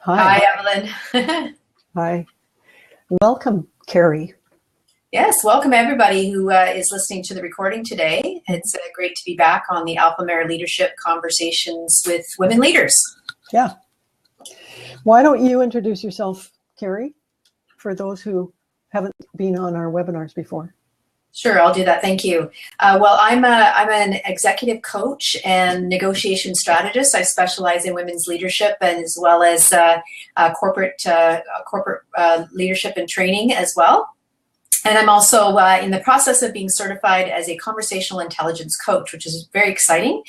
Hi. Hi, Evelyn. Hi. Welcome, Carrie. Yes, welcome everybody who is listening to the recording today. It's great to be back on the Alpha Mare Leadership Conversations with Women Leaders. Yeah. Why don't you introduce yourself, Carrie, for those who haven't been on our webinars before? Sure, I'll do that. Thank you. Well, I'm an executive coach and negotiation strategist. I specialize in women's leadership and as well as corporate leadership and training as well. And I'm also in the process of being certified as a conversational intelligence coach, which is very exciting.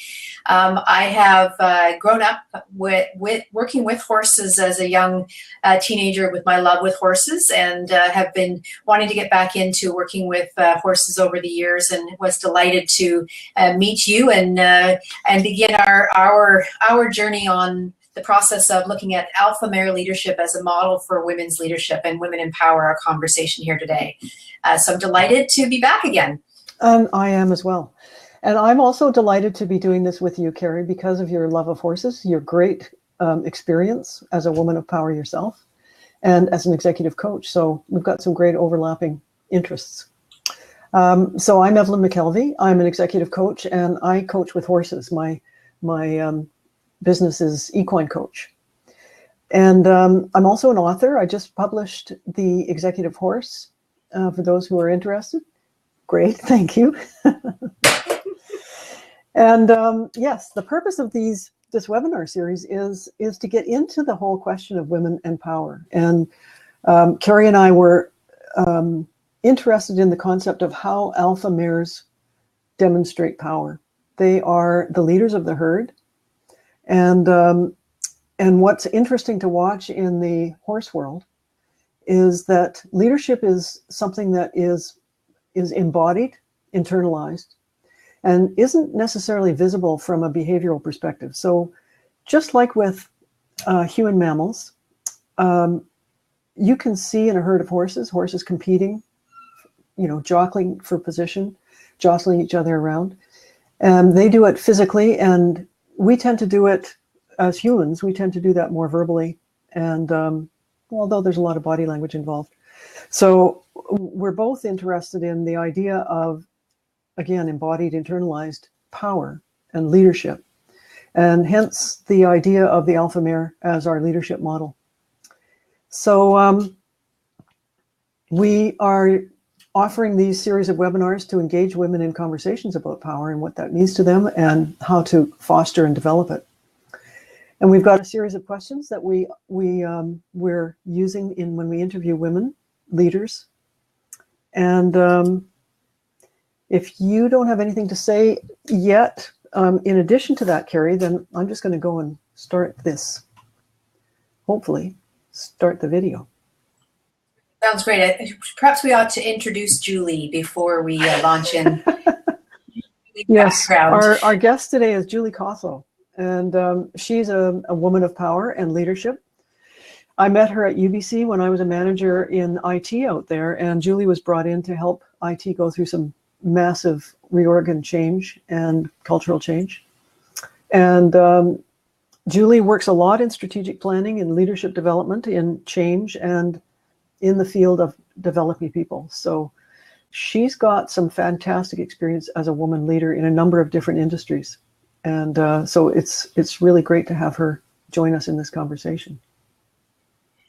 I have grown up with working with horses as a young teenager with my love with horses, and have been wanting to get back into working with horses over the years, and was delighted to meet you and begin our journey on the process of looking at Alpha Mare leadership as a model for women's leadership and Women in Power, our conversation here today. So I'm delighted to be back again. I am as well. And I'm also delighted to be doing this with you, Carrie, because of your love of horses, your great experience as a woman of power yourself, and as an executive coach. So we've got some great overlapping interests. So I'm Evelyn McKelvey. I'm an executive coach, and I coach with horses. My business is Equine Coach. And I'm also an author. I just published The Executive Horse for those who are interested. Great, thank you. And yes, the purpose of this webinar series is to get into the whole question of women and power. And Carrie and I were interested in the concept of how alpha mares demonstrate power. They are the leaders of the herd. And what's interesting to watch in the horse world is that leadership is something that is embodied, internalized, and isn't necessarily visible from a behavioral perspective. So just like with human mammals, you can see in a herd of horses competing, jockeying for position, jostling each other around. And they do it physically, and we tend to do it as humans. We tend to do that more verbally, and although there's a lot of body language involved. So we're both interested in the idea of, again, embodied, internalized power and leadership, and hence the idea of the alpha mare as our leadership model. So we are offering these series of webinars to engage women in conversations about power and what that means to them and how to foster and develop it. And we've got a series of questions that we're using when we interview women leaders. And if you don't have anything to say yet, in addition to that, Carrie, then I'm just going to go and start this. Hopefully, start the video. Sounds great. Perhaps we ought to introduce Julie before we launch in. Yes, our guest today is Julie Kothlow, and she's a woman of power and leadership. I met her at UBC when I was a manager in IT out there, and Julie was brought in to help IT go through some massive reorg and change and cultural change. And Julie works a lot in strategic planning and leadership development, in change, and in the field of developing people. So she's got some fantastic experience as a woman leader in a number of different industries. And so it's really great to have her join us in this conversation.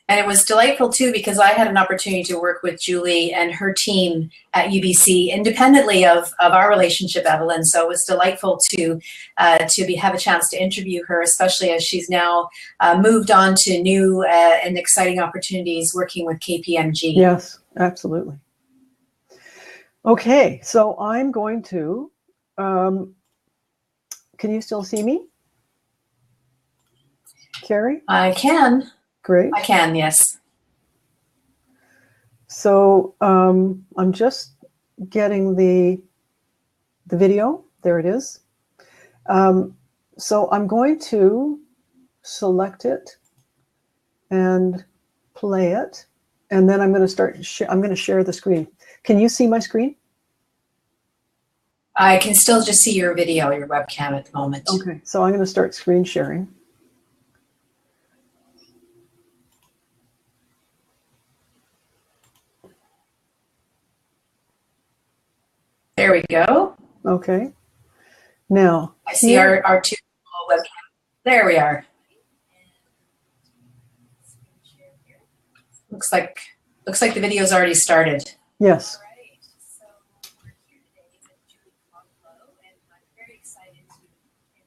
And it was delightful too, because I had an opportunity to work with Julie and her team at UBC independently of our relationship, Evelyn. So it was delightful to have a chance to interview her, especially as she's now moved on to new and exciting opportunities working with KPMG. Yes, absolutely. Okay, so I'm going to, can you still see me, Carrie? I can. Great. I can, yes. So I'm just getting the video. There it is. So I'm going to select it and play it, and then I'm going to start. I'm going to share the screen. Can you see my screen? I can still just see your video, your webcam at the moment. Okay, so I'm going to start screen sharing. There we go. Okay. Now, I see our two webcams. There we are. Looks like the video's already started. Yes. All right. So we're here today with Julie Kothlow, and I'm very excited to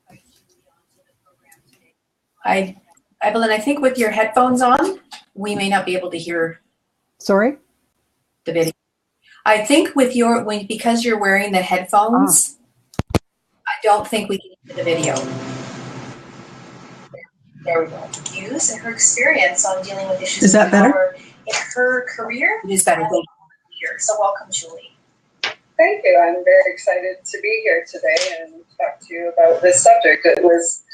invite Julie onto the program today. Evelyn, I think with your headphones on, we may not be able to hear. Sorry? The video. I think with because you're wearing the headphones, I don't think we can hear the video. There we go. Views and her experience on dealing with issues of power in her career. It is better. So welcome, Julie. Thank you. I'm very excited to be here today and talk to you about this subject. It was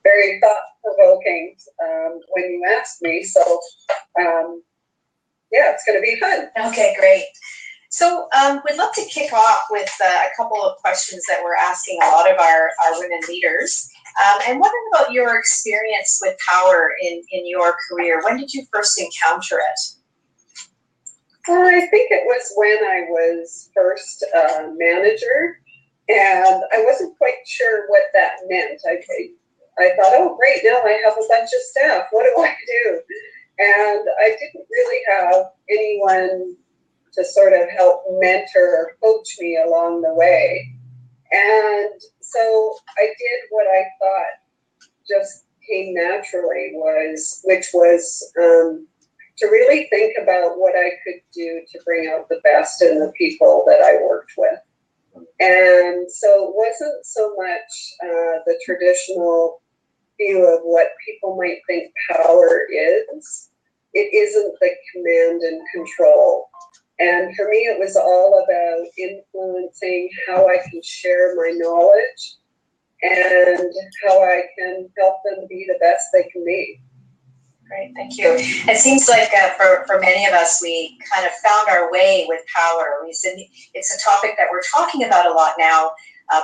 very thought-provoking when you asked me, so yeah, it's going to be fun. Okay, great. So we'd love to kick off with a couple of questions that we're asking a lot of our women leaders. And wondering about your experience with power in your career. When did you first encounter it? I think it was when I was first manager, and I wasn't quite sure what that meant. I thought, oh, great, now I have a bunch of staff. What do I do? And I didn't really have anyone to sort of help mentor or coach me along the way. And so I did what I thought just came naturally, which was to really think about what I could do to bring out the best in the people that I worked with. And so it wasn't so much the traditional view of what people might think power is. It isn't the command and control. And for me, it was all about influencing how I can share my knowledge and how I can help them be the best they can be. Great, thank you. It seems like for many of us, we kind of found our way with power. It's a topic that we're talking about a lot now,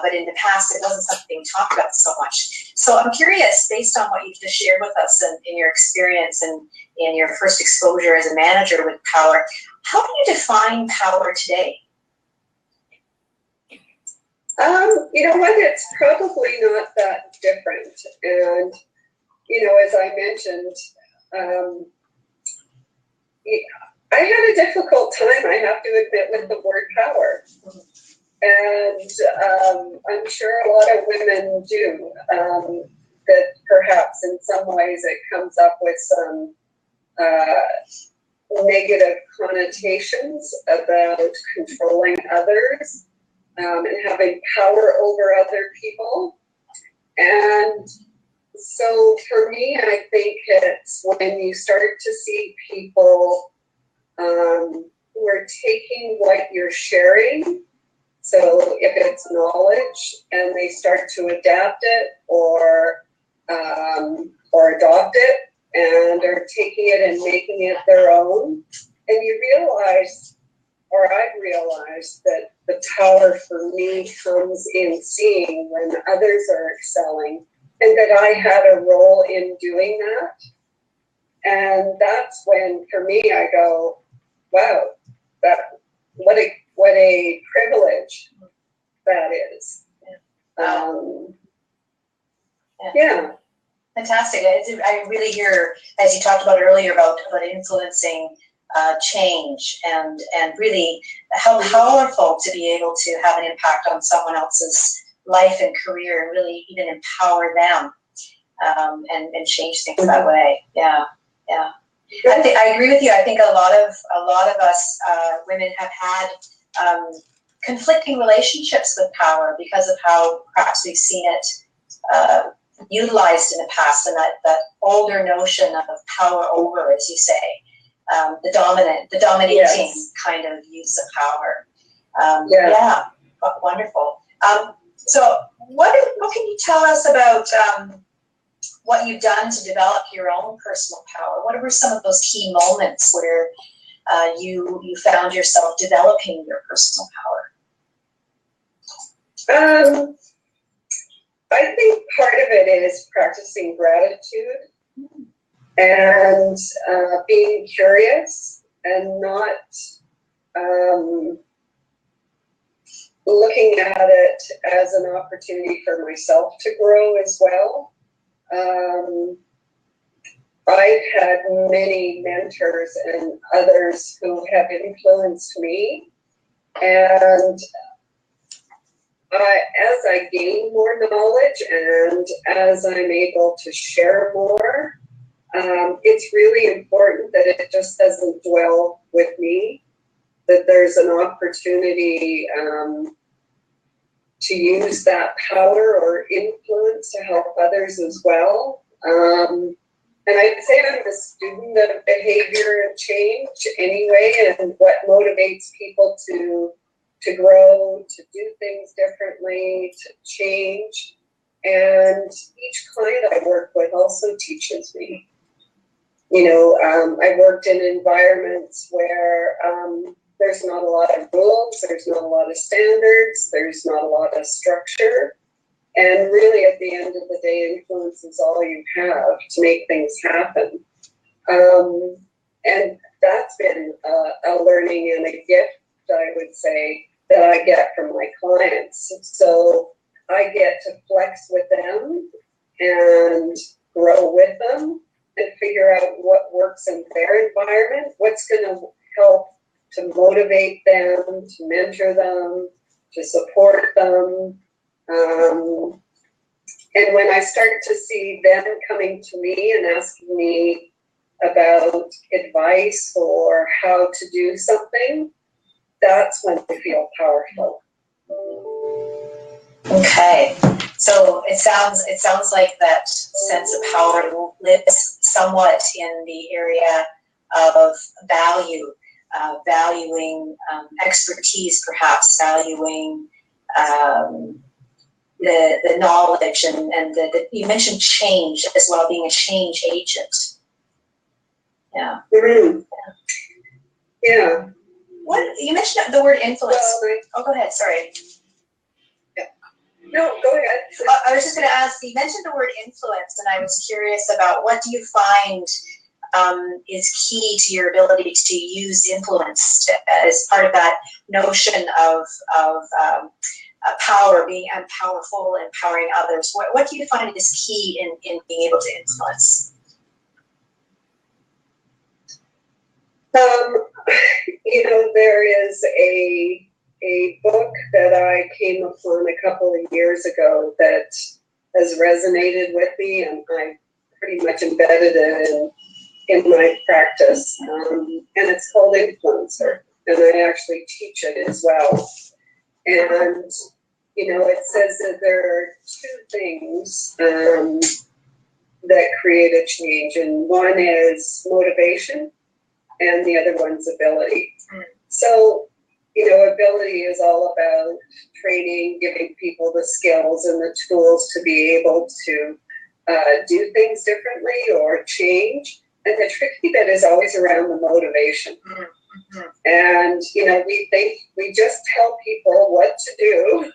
but in the past, it wasn't something talked about so much. So I'm curious, based on what you've just shared with us and in your experience and in your first exposure as a manager with power, how do you define power today? You know what, it's probably not that different. And, you know, as I mentioned, I had a difficult time, I have to admit, with the word power. And I'm sure a lot of women do, that perhaps in some ways it comes up with some negative connotations about controlling others and having power over other people. And so for me, I think it's when you start to see people who are taking what you're sharing, so if it's knowledge, and they start to adapt it or adopt it and are taking it and making it their own, and you realize, or I've realized, that the power for me comes in seeing when others are excelling, and that I had a role in doing that. And that's when, for me, I go, wow, what a privilege that is. Yeah. Fantastic. I really hear, as you talked about earlier, about influencing change and really how powerful to be able to have an impact on someone else's life and career and really even empower them and change things that way. Yeah, yeah. I agree with you. I think a lot of us women have had conflicting relationships with power because of how perhaps we've seen it utilized in the past, and that older notion of power over, as you say, the dominating yes. kind of use of power. Yeah, wonderful. So what can you tell us about what you've done to develop your own personal power? What were some of those key moments where you found yourself developing your personal power? I think part of it is practicing gratitude and being curious and not looking at it as an opportunity for myself to grow as well. I've had many mentors and others who have influenced me, and as I gain more knowledge and as I'm able to share more, it's really important that it just doesn't dwell with me, that there's an opportunity to use that power or influence to help others as well. And I'd say I'm a student of behavior and change anyway, and what motivates people to grow, to do things differently, to change. And each client I work with also teaches me. You know, I worked in environments where there's not a lot of rules, there's not a lot of standards, there's not a lot of structure. And really, at the end of the day, influence is all you have to make things happen. And that's been a learning and a gift, I would say, that I get from my clients. So I get to flex with them and grow with them and figure out what works in their environment, what's going to help to motivate them, to mentor them, to support them. And when I start to see them coming to me and asking me about advice or how to do something, that's when I feel powerful. Okay, so it sounds like that sense of power lives somewhat in the area of value, valuing expertise, perhaps valuing the knowledge and you mentioned change as well, being a change agent. Yeah. Mm-hmm. Yeah. What you mentioned the word influence. Well, go ahead. Sorry. No, go ahead. I was just going to ask. You mentioned the word influence, and I was curious about what do you find is key to your ability to use influence as part of that notion of power, being powerful, empowering others. What do you find is key in being able to influence? You know, there is a book that I came upon a couple of years ago that has resonated with me, and I pretty much embedded it in my practice. And it's called Influencer, and I actually teach it as well. And you know, it says that there are two things that create a change, and one is motivation, and the other one's ability. So, you know, ability is all about training, giving people the skills and the tools to be able to do things differently or change. And the tricky bit is always around the motivation. Mm-hmm. And, you know, we think we just tell people what to do,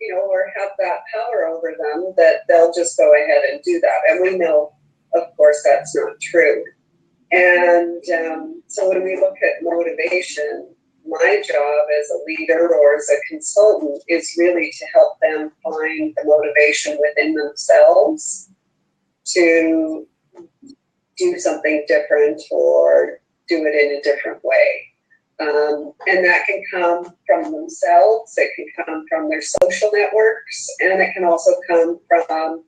you know, or have that power over them that they'll just go ahead and do that. And we know, of course, that's not true. And so when we look at motivation, my job as a leader or as a consultant is really to help them find the motivation within themselves to do something different or do it in a different way. And that can come from themselves, it can come from their social networks, and it can also come from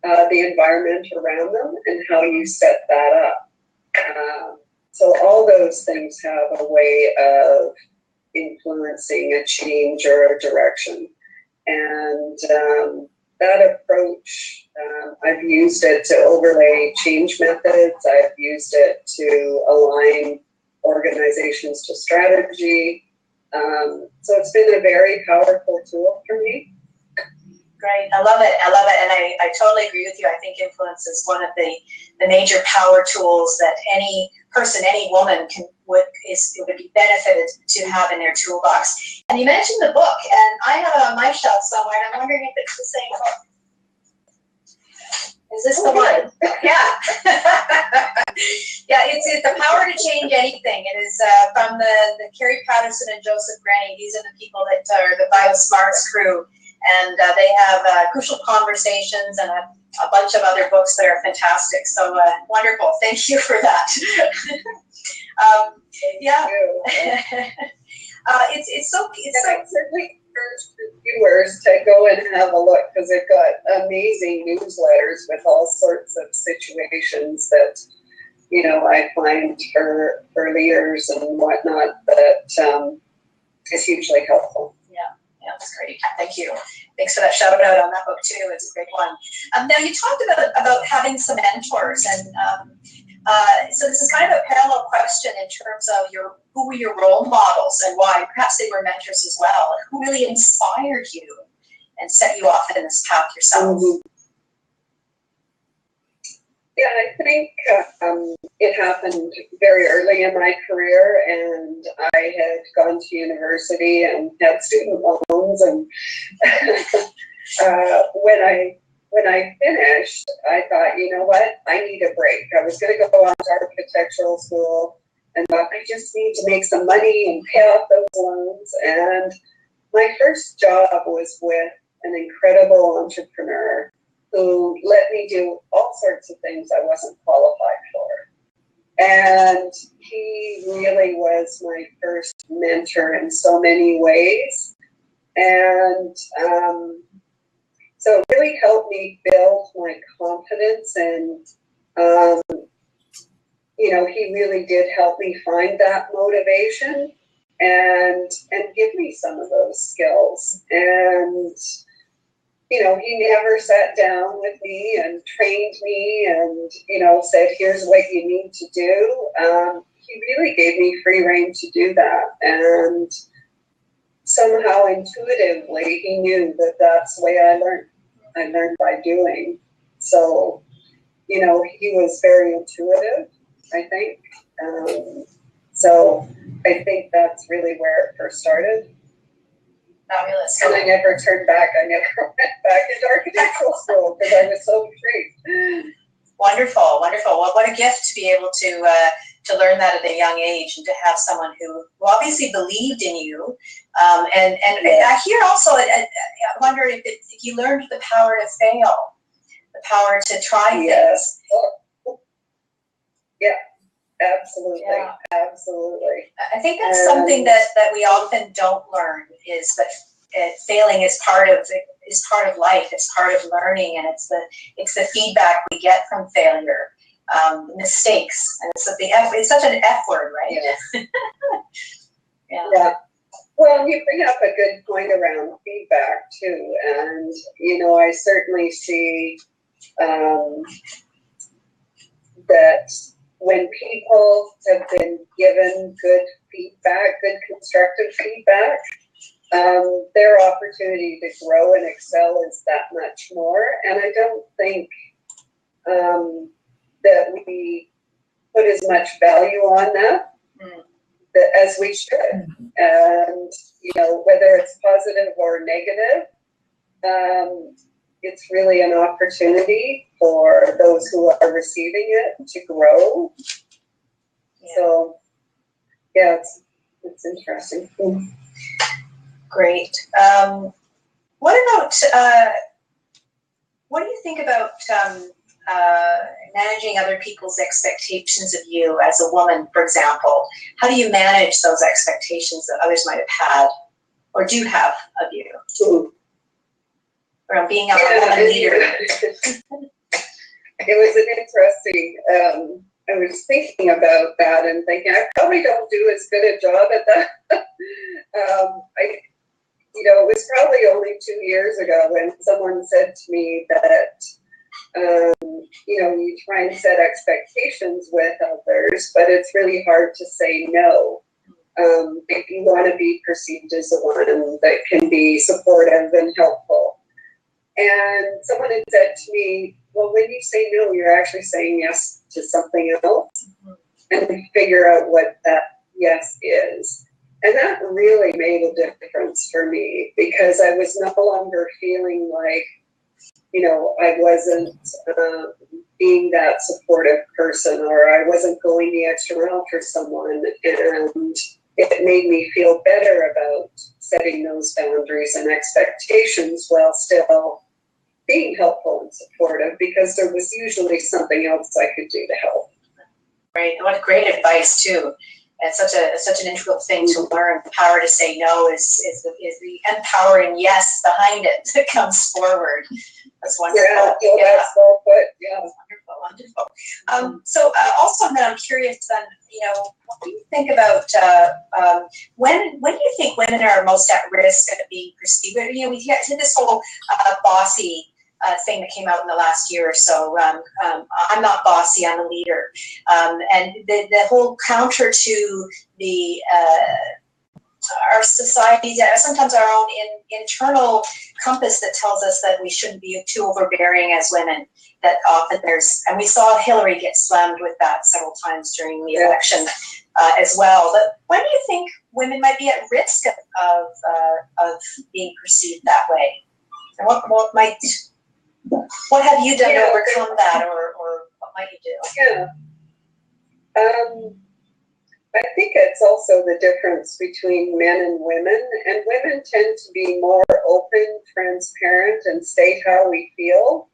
the environment around them and how you set that up. So all those things have a way of influencing a change or a direction. And that approach, I've used it to overlay change methods. I've used it to align organizations to strategy. So it's been a very powerful tool for me. Great, I love it, and I totally agree with you. I think influence is one of the major power tools that any person, any woman would be benefited to have in their toolbox. And you mentioned the book, and I have it on my shelf somewhere, and I'm wondering if it's the same book. Is this the one? Yeah. Yeah, it's the power to change anything. It is from the Carrie Patterson and Joseph Granny. These are the people that are the BioSmarts crew, and they have crucial conversations and a bunch of other books that are fantastic. So wonderful. Thank you for that. Yeah. It's so. I certainly encourage viewers to go and have a look, because they've got amazing newsletters with all sorts of situations that, you know, I find for leaders and whatnot that is hugely helpful. Yeah, that's great. Thank you. Thanks for that shout out on that book too. It's a great one. Now you talked about having some mentors, and so this is kind of a parallel question in terms of who were your role models and why. Perhaps they were mentors as well. Who really inspired you and set you off in this path yourself? Mm-hmm. Yeah, I think it happened very early in my career, and I had gone to university and had student loans, and when I finished, I thought, you know what, I need a break. I was going to go on to architectural school, and thought I just need to make some money and pay off those loans. And my first job was with an incredible entrepreneur who let me do all sorts of things I wasn't qualified for. And he really was my first mentor in so many ways. And so it really helped me build my confidence. And, you know, he really did help me find that motivation and give me some of those skills. And you know, he never sat down with me and trained me and, you know, said, here's what you need to do. He really gave me free rein to do that. And somehow intuitively, he knew that that's the way I learned. I learned by doing. So, you know, he was very intuitive, I think. So I think that's really where it first started. Fabulous. And I never turned back. I never went back into architectural school because I was so intrigued. Wonderful, wonderful. Well, what a gift to be able to learn that at a young age, and to have someone who obviously believed in you. And I hear also, I wonder if you learned the power to fail, the power to try things. Yeah. Absolutely, yeah. Absolutely. I think that's something that we often don't learn, is that failing is part of life. It's part of learning, and it's the feedback we get from failure, mistakes, and it's such an F word, right? Yeah. Yeah. Well, you bring up a good point around feedback too, and you know, I certainly see that. When people have been given good feedback, good constructive feedback, their opportunity to grow and excel is that much more. And I don't think that we put as much value on that as we should. And, you know, whether it's positive or negative, it's really an opportunity for those who are receiving it to grow. Yeah. So, yeah, it's interesting. Great. What do you think about managing other people's expectations of you as a woman, for example? How do you manage those expectations that others might have had or do have of you? Around being a woman leader. It was an interesting, I was thinking about that and thinking, I probably don't do as good a job at that. You know, it was probably only 2 years ago when someone said to me that, you know, you try and set expectations with others, but it's really hard to say no. If you want to be perceived as the one that can be supportive and helpful. And someone had said to me, well, when you say no, you're actually saying yes to something else. And we figure out what that yes is. And that really made a difference for me, because I was no longer feeling like, you know, I wasn't being that supportive person, or I wasn't going the extra mile for someone, and it made me feel better about setting those boundaries and expectations while still being helpful and supportive, because there was usually something else I could do to help. Right, and what great advice too. And such an integral thing to learn. The power to say no is the empowering yes behind it that comes forward. That's wonderful. Yeah, that's well put. Yeah, wonderful. So also, then I'm curious. Then what do you think about when do you think women are most at risk of being perceived? We get to this whole bossy thing that came out in the last year or so. I'm not bossy, I'm a leader. And the whole counter to the our society, sometimes our own internal compass that tells us that we shouldn't be too overbearing as women. That often and we saw Hillary get slammed with that several times during the election as well. But when do you think women might be at risk of being perceived that way? And what have you done to overcome that, or what might you do? Yeah. I think it's also the difference between men and women. And women tend to be more open, transparent, and state how we feel.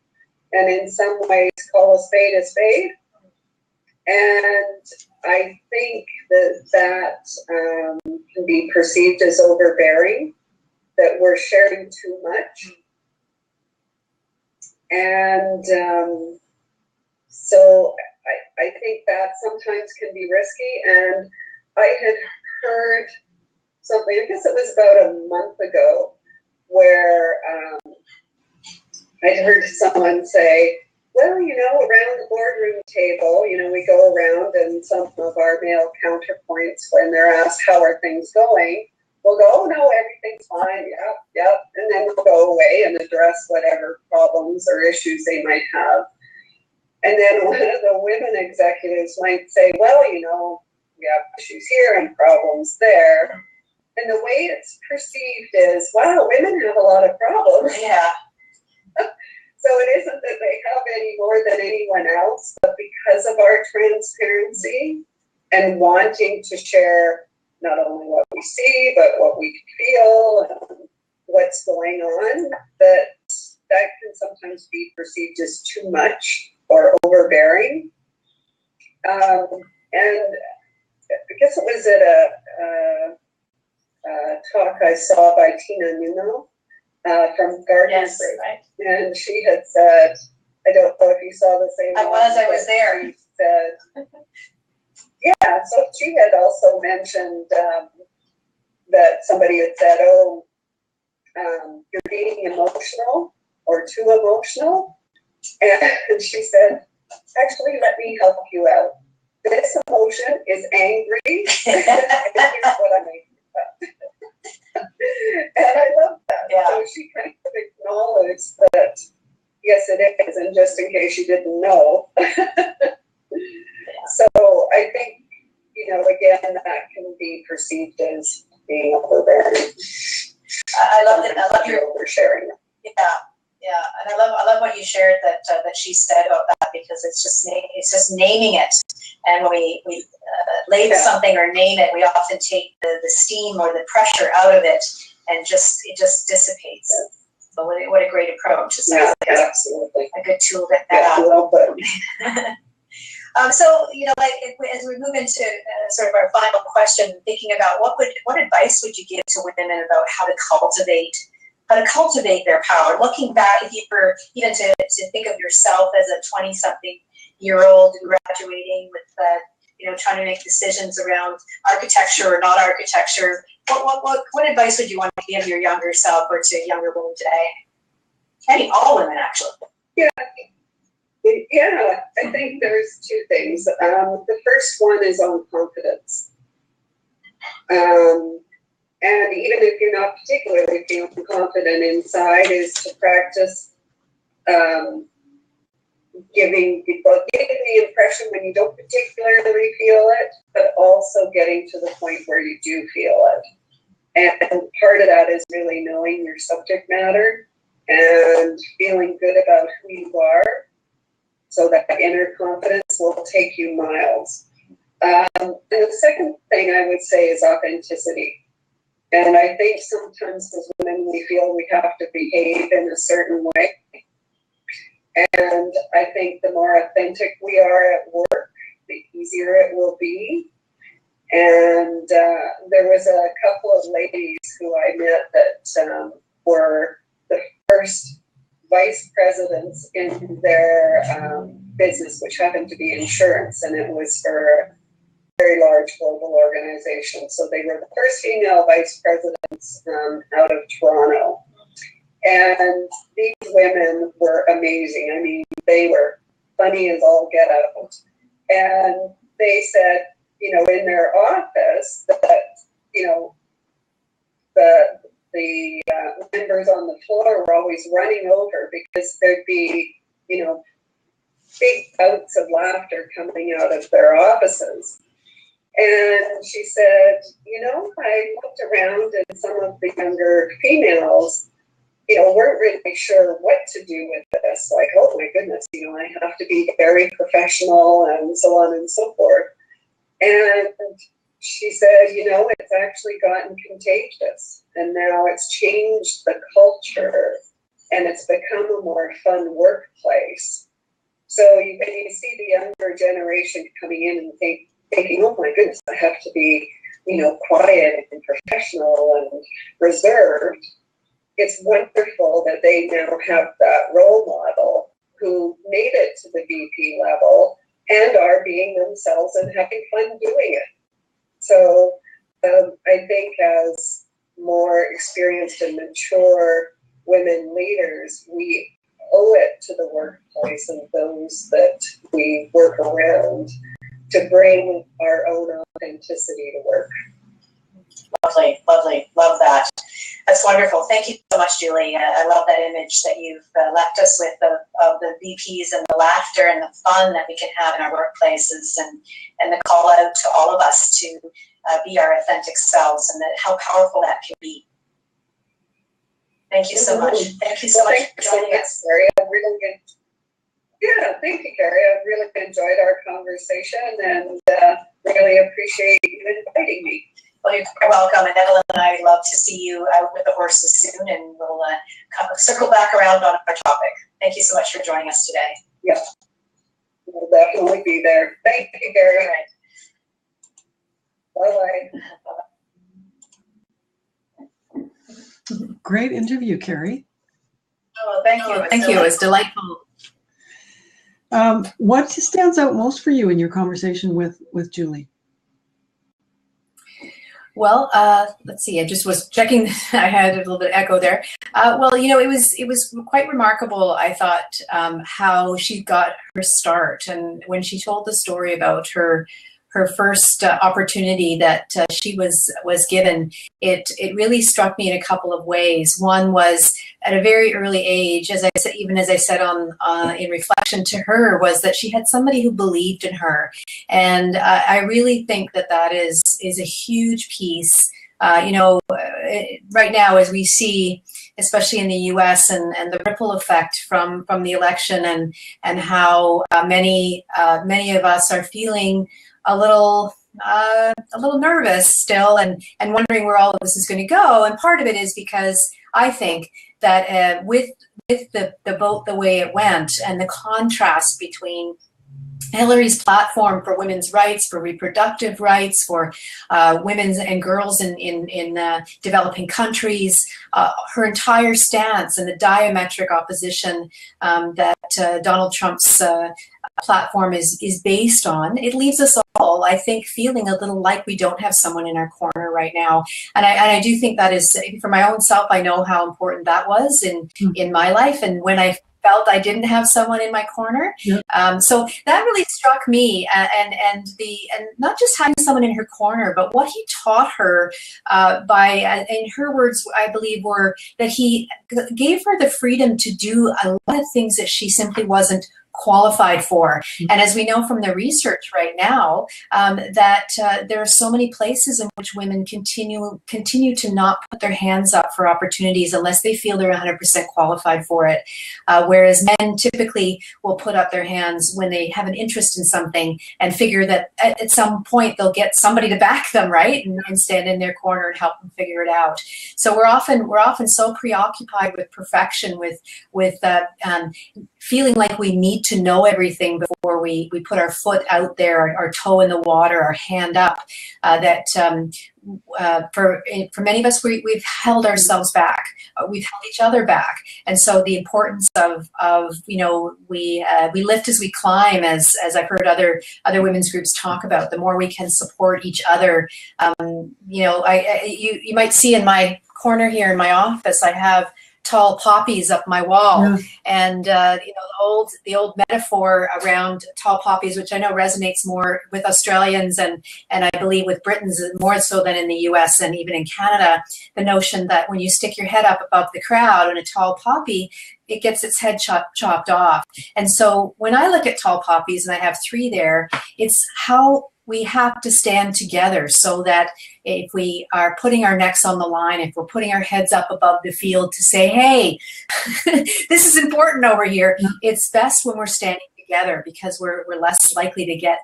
And in some ways, call a spade a spade. And I think that can be perceived as overbearing, that we're sharing too much. And so I think that sometimes can be risky. And I had heard something, I guess it was about a month ago, where I'd heard someone say, well, around the boardroom table, we go around, and some of our male counterpoints, when they're asked, how are things going, we'll go, oh no, everything's fine, yep. And then we'll go away and address whatever problems or issues they might have. And then one of the women executives might say, well, we have issues here and problems there. And the way it's perceived is, wow, women have a lot of problems. Yeah. So it isn't that they have any more than anyone else, but because of our transparency and wanting to share not only what we see, but what we feel and what's going on, that can sometimes be perceived as too much or overbearing. And I guess it was at a talk I saw by Tina Nuno from Gardeners. Yes, right. And she had said, I don't know if you saw the same I was there. She said, yeah, so she had also mentioned that somebody had said, oh, you're being emotional or too emotional. And she said, actually, let me help you out. This emotion is angry, and here's what I'm angry about. And I love that. Yeah. So she kind of acknowledged that, yes, it is, and just in case you didn't know. So I think, again, that can be perceived as being overbearing. I love it. I love your oversharing. Yeah, and I love what you shared that she said about that, because it's just naming it. And when we label something or name it, we often take the steam or the pressure out of it, and it just dissipates. Yeah. So what a great approach! It sounds like absolutely a good tool to get that well put. So as we move into sort of our final question, thinking about what advice would you give to women about how to cultivate their power? Looking back, if you were even to think of yourself as a 20-something-year-old graduating with, trying to make decisions around architecture or not architecture, what advice would you want to give your younger self or to younger women today? All women, actually. Yeah, I think there's two things. The first one is on confidence. And even if you're not particularly feeling confident inside, is to practice giving the impression when you don't particularly feel it, but also getting to the point where you do feel it. And part of that is really knowing your subject matter and feeling good about who you are. So that inner confidence will take you miles. And the second thing I would say is authenticity. And I think sometimes as women, we feel we have to behave in a certain way. And I think the more authentic we are at work, the easier it will be. And there was a couple of ladies who I met that were the first vice presidents in their business, which happened to be insurance, and it was for a very large global organization. So they were the first female vice presidents out of Toronto. And these women were amazing. I mean, they were funny as all get out. And they said, you know, in their office that, you know, the members on the floor were always running over because there'd be, you know, big bouts of laughter coming out of their offices. And she said, you know, I looked around and some of the younger females, you know, weren't really sure what to do with this. Like, oh my goodness, you know, I have to be very professional and so on and so forth. And she said, you know, it's actually gotten contagious, and now it's changed the culture, and it's become a more fun workplace. So when you see the younger generation coming in and thinking, oh my goodness, I have to be, you know, quiet and professional and reserved, it's wonderful that they now have that role model who made it to the VP level and are being themselves and having fun doing it. So I think as more experienced and mature women leaders, we owe it to the workplace and those that we work around to bring our own authenticity to work. Lovely, lovely, love that. That's wonderful. Thank you so much, Julie. I love that image that you've left us with of the VPs and the laughter and the fun that we can have in our workplaces, and the call out to all of us to be our authentic selves, and that how powerful that can be. Thank you so much. Thank you so much for joining us. Carrie. Thank you, Carrie. I've really enjoyed our conversation and really appreciate you inviting me. Well, you're welcome, and Evelyn and I love to see you out with the horses soon, and we'll circle back around on our topic. Thank you so much for joining us today. Yeah, we'll definitely be there. Thank you, Gary. Bye-bye. Great interview, Carrie. Oh, thank you. Thank you. It was delightful. What stands out most for you in your conversation with Julie? Well, let's see. I just was checking. I had a little bit of echo there. Well, you know, it was quite remarkable. I thought how she got her start, and when she told the story about her first opportunity that she was given, it really struck me in a couple of ways. One was at a very early age, as I said, even as I said on in reflection to her, was that she had somebody who believed in her, and I really think that is a huge piece. You know, right now, as we see, especially in the U.S. and the ripple effect from the election, and how many of us are feeling a little nervous still, and wondering where all of this is going to go. And part of it is because I think that with the vote the way it went, and the contrast between Hillary's platform for women's rights, for reproductive rights, for women and girls in developing countries, her entire stance and the diametric opposition that Donald Trump's platform is based on, it leaves us all, I think, feeling a little like we don't have someone in our corner right now. And I do think that is, for my own self, I know how important that was in my life, and when I felt I didn't have someone in my corner. Yep. So that really struck me, and not just having someone in her corner, but what he taught her by, in her words, I believe, were that he gave her the freedom to do a lot of things that she simply wasn't qualified for. And as we know from the research right now, that there are so many places in which women continue to not put their hands up for opportunities unless they feel they're 100% qualified for it. Whereas men typically will put up their hands when they have an interest in something and figure that at some point they'll get somebody to back them, right? And stand in their corner and help them figure it out. So we're often so preoccupied with perfection, with feeling like we need to know everything before we put our foot out there, our toe in the water, our hand up, that for many of us, we've held ourselves back. We've held each other back. And so the importance of we lift as we climb, as I've heard other women's groups talk about, the more we can support each other. You might see in my corner here in my office, I have tall poppies up my wall. Yeah. And the old metaphor around tall poppies, which I know resonates more with Australians and I believe with Britons more so than in the US and even in Canada, the notion that when you stick your head up above the crowd on a tall poppy, it gets its head chopped off. And so when I look at tall poppies, and I have 3 there, it's how we have to stand together so that if we are putting our necks on the line, if we're putting our heads up above the field to say, hey, this is important over here, it's best when we're standing together, because we're less likely to get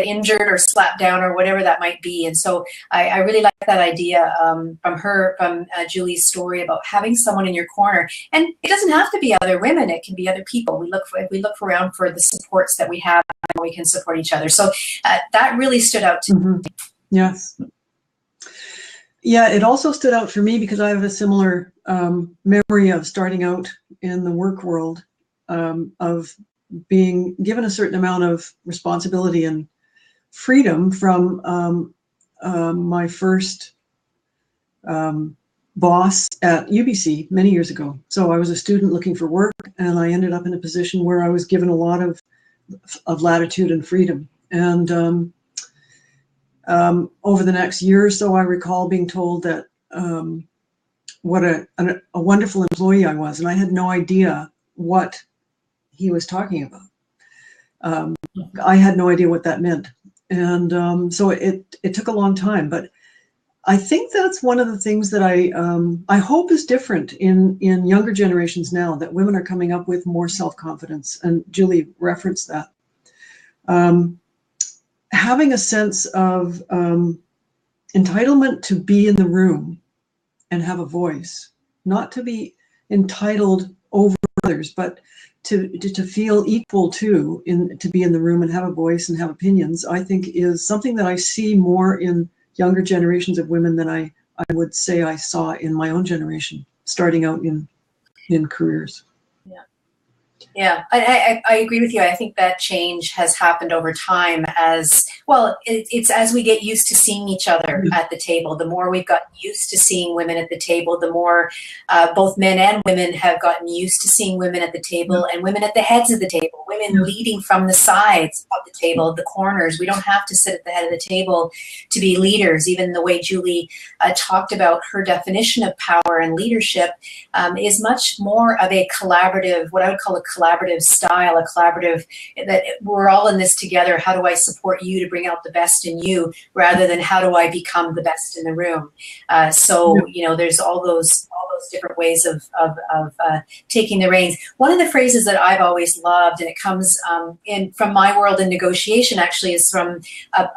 injured or slapped down or whatever that might be. And so I really like that idea from Julie's story about having someone in your corner. And it doesn't have to be other women; it can be other people. We look around for the supports that we have, and we can support each other. So that really stood out to me. Yes. Yeah, it also stood out for me because I have a similar memory of starting out in the work world, of being given a certain amount of responsibility and freedom from my first boss at UBC many years ago. So I was a student looking for work, and I ended up in a position where I was given a lot of latitude and freedom. And over the next year or so, I recall being told that what a wonderful employee I was, and I had no idea what he was talking about. I had no idea what that meant. And so it took a long time, but I think that's one of the things that I hope is different in younger generations now, that women are coming up with more self-confidence. And Julie referenced that. Having a sense of entitlement to be in the room and have a voice, not to be entitled over others, but to feel equal to be in the room and have a voice and have opinions, I think is something that I see more in younger generations of women than I would say I saw in my own generation, starting out in careers. Yeah, I agree with you. I think that change has happened over time as well. It's as we get used to seeing each other at the table. The more we've gotten used to seeing women at the table, the more both men and women have gotten used to seeing women at the table and women at the heads of the table, women leading from the sides of the table, the corners. We don't have to sit at the head of the table to be leaders. Even the way Julie talked about her definition of power and leadership is much more of a collaborative, what I would call a collaborative style, a collaborative that we're all in this together. How do I support you to bring out the best in you, rather than how do I become the best in the room? There's all those different ways of taking the reins. One of the phrases that I've always loved, and it comes from my world in negotiation, actually, is from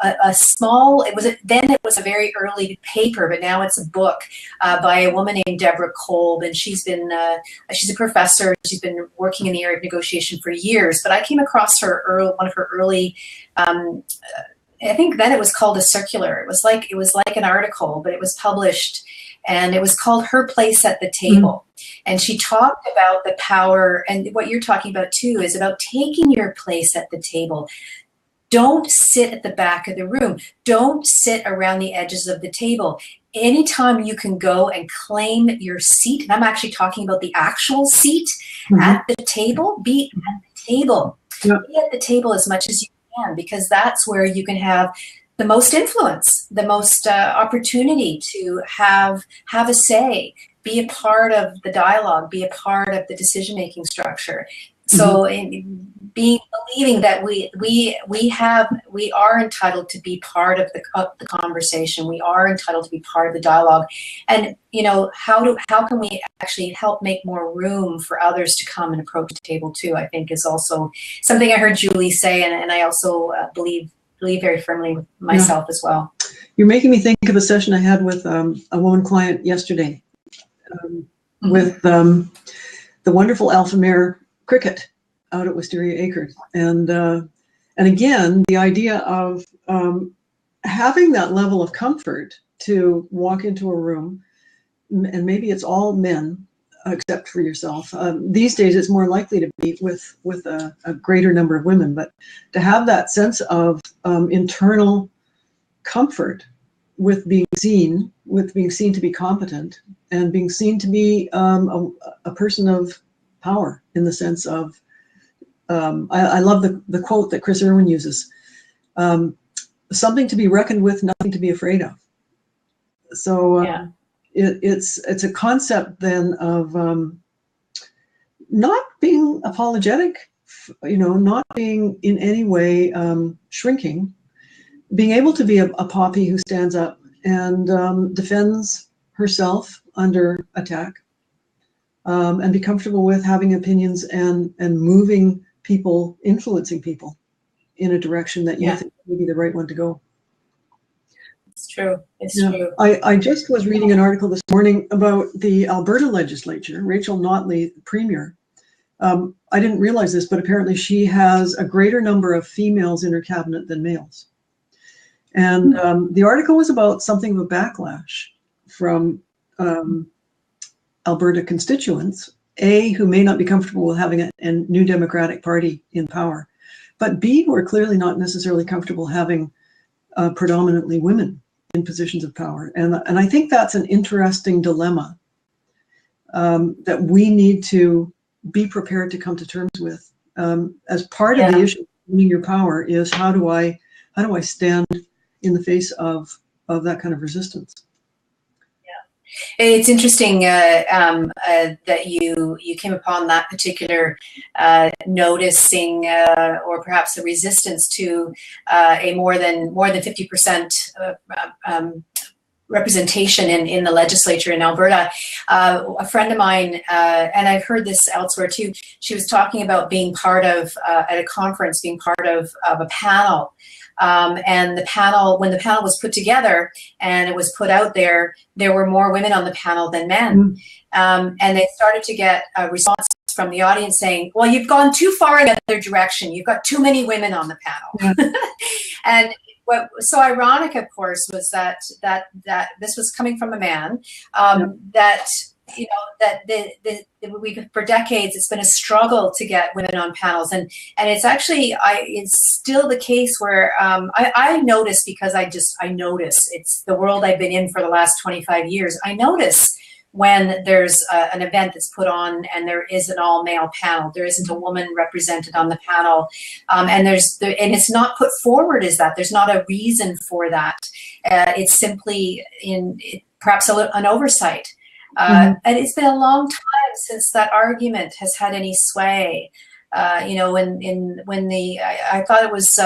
a small. It was a very early paper, but now it's a book by a woman named Deborah Kolb, and she's a professor. She's been working in the area of negotiation for years. But I came across one of her early. I think then it was called a circular. It was like an article, but it was published, and it was called Her Place at the Table. And she talked about the power, and what you're talking about too is about taking your place at the table. Don't sit at the back of the room. Don't sit around the edges of the table. Anytime you can go and claim your seat, and I'm actually talking about the actual seat at the table, be at the table. Yep. Be at the table as much as you can, because that's where you can have the most influence, the most opportunity to have a say, be a part of the dialogue, be a part of the decision-making structure. So believing that we are entitled to be part of the conversation. We are entitled to be part of the dialogue. And how can we actually help make more room for others to come and approach the table too, I think is also something I heard Julie say, and I also believe very firmly myself as well. You're making me think of a session I had with a woman client yesterday with the wonderful alpha mare cricket out at Wisteria Acres. And again, the idea of having that level of comfort to walk into a room, and maybe it's all men, except for yourself. These days, it's more likely to be with a greater number of women, but to have that sense of internal comfort with being seen to be competent, and being seen to be a person of power in the sense of, I love the quote that Chris Irwin uses, something to be reckoned with, nothing to be afraid of. So it's a concept then of not being apologetic, not being in any way shrinking, being able to be a poppy who stands up and defends herself under attack, and be comfortable with having opinions and moving people, influencing people in a direction that you think would be the right one to go. It's true. It's true. I just was reading an article this morning about the Alberta legislature, Rachel Notley, Premier. I didn't realize this, but apparently she has a greater number of females in her cabinet than males. And the article was about something of a backlash from Alberta constituents, A, who may not be comfortable with having a new Democratic Party in power, but B, who are clearly not necessarily comfortable having predominantly women in positions of power. And I think that's an interesting dilemma that we need to be prepared to come to terms with. As part of the issue of owning your power is how do I stand in the face of that kind of resistance? It's interesting that you came upon that particular noticing or perhaps a resistance to a more than 50% representation in the legislature in Alberta. A friend of mine, and I've heard this elsewhere too, she was talking about being part of, at a conference, being part of a panel. And the panel, when the panel was put together and it was put out there, there were more women on the panel than men. And they started to get a response from the audience saying, well, you've gone too far in the other direction. You've got too many women on the panel. And what was so ironic, of course, was that this was coming from a man, that for decades it's been a struggle to get women on panels, and it's actually it's still the case where I notice, because I notice, it's the world I've been in for the last 25 years. I notice when there's an event that's put on and there is an all-male panel, there isn't a woman represented on the panel, and it's not put forward as that. There's not a reason for that. It's simply perhaps an oversight. And it's been a long time since that argument has had any sway. I thought it was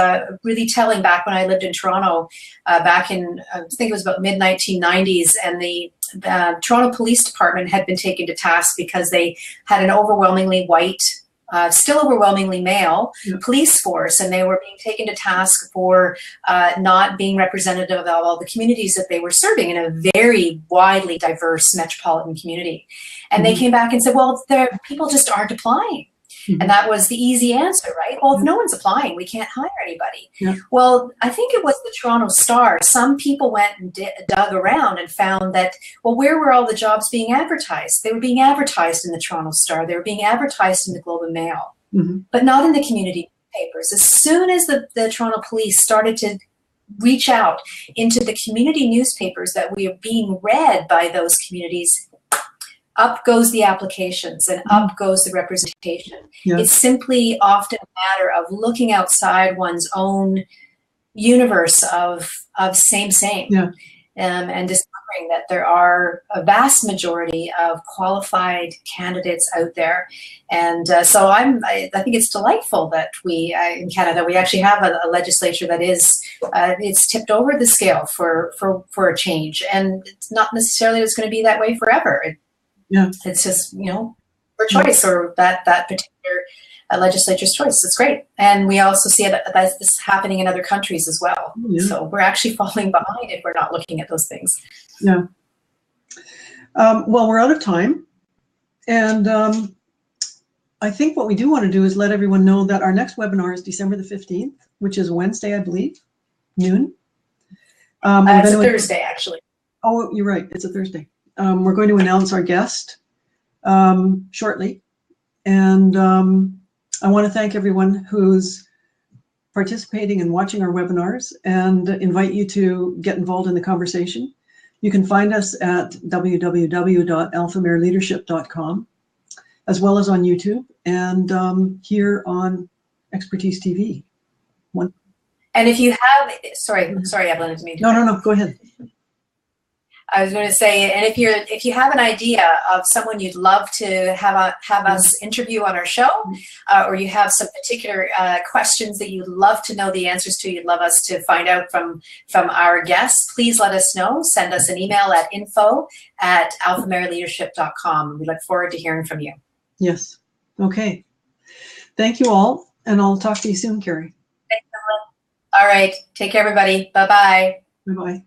really telling back when I lived in Toronto, back in, I think it was about mid-1990s, and the Toronto Police Department had been taken to task because they had an overwhelmingly white, still overwhelmingly male police force, and they were being taken to task for not being representative of all the communities that they were serving in a very widely diverse metropolitan community. And they came back and said, well, people just aren't applying. And that was the easy answer, right? Well, if no one's applying, we can't hire anybody. Well, I think it was the Toronto Star. Some people went and dug around and found that, well, where were all the jobs being advertised? They were being advertised in the Toronto Star. They were being advertised in the Globe and Mail, but not in the community papers. As soon as the Toronto Police started to reach out into the community newspapers that were being read by those communities, up goes the applications and up goes the representation. It's simply often a matter of looking outside one's own universe of same, and discovering discovering that there are a vast majority of qualified candidates out there. And so I think it's delightful that we, in Canada, we actually have a legislature that is, it's tipped over the scale for a change. And it's not necessarily it's going to be that way forever. It's just, you know, for choice, or that particular legislature's choice. It's great. And we also see that this is happening in other countries as well. So we're actually falling behind if we're not looking at those things. Yeah. Well, we're out of time. And I think what we do want to do is let everyone know that our next webinar is December the 15th, which is Wednesday, I believe, noon. It's a Thursday, actually. Oh, you're right. It's a Thursday. We're going to announce our guest shortly. And I want to thank everyone who's participating and watching our webinars, and invite you to get involved in the conversation. You can find us at www.alphamareleadership.com, as well as on YouTube and here on Expertise TV. And if you have, sorry, Evelyn, it's me. No, go ahead. I was going to say, and if you have an idea of someone you'd love to have us interview on our show, or you have some particular questions that you'd love to know the answers to, you'd love us to find out from our guests, please let us know. Send us an email at info@alphamareleadership.com. We look forward to hearing from you. Yes. Okay. Thank you all, and I'll talk to you soon, Carrie. Thanks, Evelyn. All right. Take care, everybody. Bye-bye. Bye-bye.